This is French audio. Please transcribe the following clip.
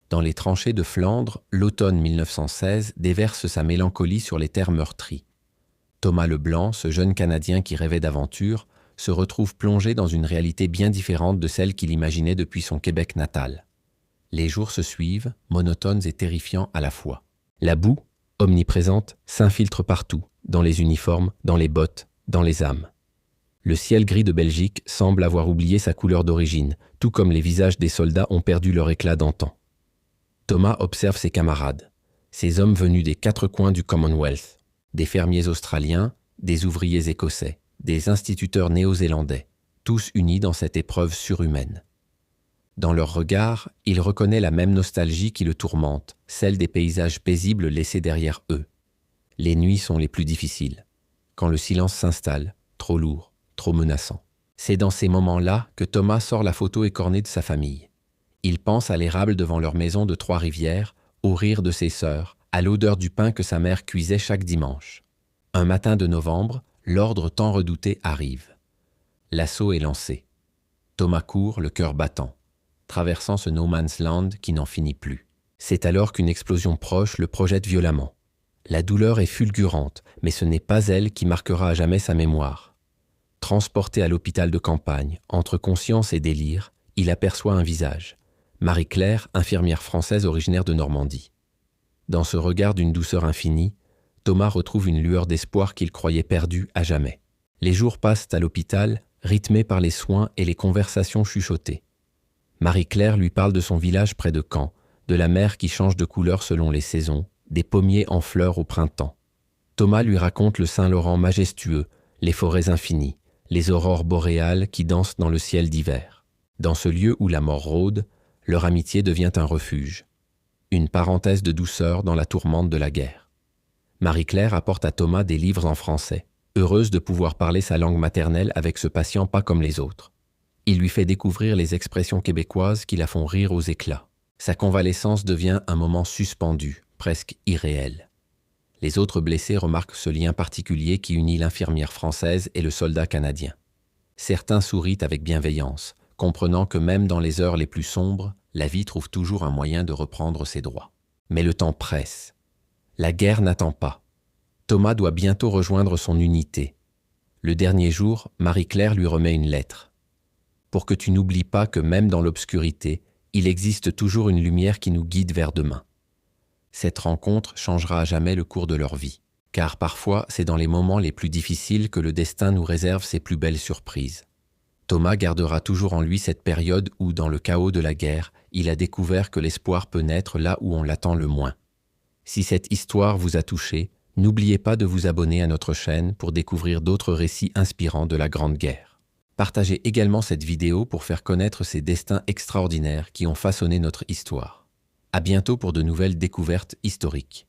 Dans les tranchées de Flandre, l'automne 1916 déverse sa mélancolie sur les terres meurtries. Thomas Leblanc, ce jeune Canadien qui rêvait d'aventure, se retrouve plongé dans une réalité bien différente de celle qu'il imaginait depuis son Québec natal. Les jours se suivent, monotones et terrifiants à la fois. La boue, omniprésente, s'infiltre partout, dans les uniformes, dans les bottes, dans les âmes. Le ciel gris de Belgique semble avoir oublié sa couleur d'origine, tout comme les visages des soldats ont perdu leur éclat d'antan. Thomas observe ses camarades, ces hommes venus des quatre coins du Commonwealth, des fermiers australiens, des ouvriers écossais, des instituteurs néo-zélandais, tous unis dans cette épreuve surhumaine. Dans leur regard, il reconnaît la même nostalgie qui le tourmente, celle des paysages paisibles laissés derrière eux. Les nuits sont les plus difficiles, quand le silence s'installe, trop lourd, trop menaçant. C'est dans ces moments-là que Thomas sort la photo écornée de sa famille. Il pense à l'érable devant leur maison de Trois-Rivières, au rire de ses sœurs, à l'odeur du pain que sa mère cuisait chaque dimanche. Un matin de novembre, l'ordre tant redouté arrive. L'assaut est lancé. Thomas court, le cœur battant, traversant ce no man's land qui n'en finit plus. C'est alors qu'une explosion proche le projette violemment. La douleur est fulgurante, mais ce n'est pas elle qui marquera à jamais sa mémoire. Transporté à l'hôpital de campagne, entre conscience et délire, il aperçoit un visage. Marie-Claire, infirmière française originaire de Normandie. Dans ce regard d'une douceur infinie, Thomas retrouve une lueur d'espoir qu'il croyait perdue à jamais. Les jours passent à l'hôpital, rythmés par les soins et les conversations chuchotées. Marie-Claire lui parle de son village près de Caen, de la mer qui change de couleur selon les saisons, des pommiers en fleurs au printemps. Thomas lui raconte le Saint-Laurent majestueux, les forêts infinies, les aurores boréales qui dansent dans le ciel d'hiver. Dans ce lieu où la mort rôde, leur amitié devient un refuge, une parenthèse de douceur dans la tourmente de la guerre. Marie-Claire apporte à Thomas des livres en français, heureuse de pouvoir parler sa langue maternelle avec ce patient pas comme les autres. Il lui fait découvrir les expressions québécoises qui la font rire aux éclats. Sa convalescence devient un moment suspendu, presque irréel. Les autres blessés remarquent ce lien particulier qui unit l'infirmière française et le soldat canadien. Certains sourient avec bienveillance, comprenant que même dans les heures les plus sombres, la vie trouve toujours un moyen de reprendre ses droits. Mais le temps presse. La guerre n'attend pas. Thomas doit bientôt rejoindre son unité. Le dernier jour, Marie-Claire lui remet une lettre. Pour que tu n'oublies pas que même dans l'obscurité, il existe toujours une lumière qui nous guide vers demain. Cette rencontre changera à jamais le cours de leur vie, car parfois c'est dans les moments les plus difficiles que le destin nous réserve ses plus belles surprises. Thomas gardera toujours en lui cette période où, dans le chaos de la guerre, il a découvert que l'espoir peut naître là où on l'attend le moins. Si cette histoire vous a touché, n'oubliez pas de vous abonner à notre chaîne pour découvrir d'autres récits inspirants de la Grande Guerre. Partagez également cette vidéo pour faire connaître ces destins extraordinaires qui ont façonné notre histoire. À bientôt pour de nouvelles découvertes historiques.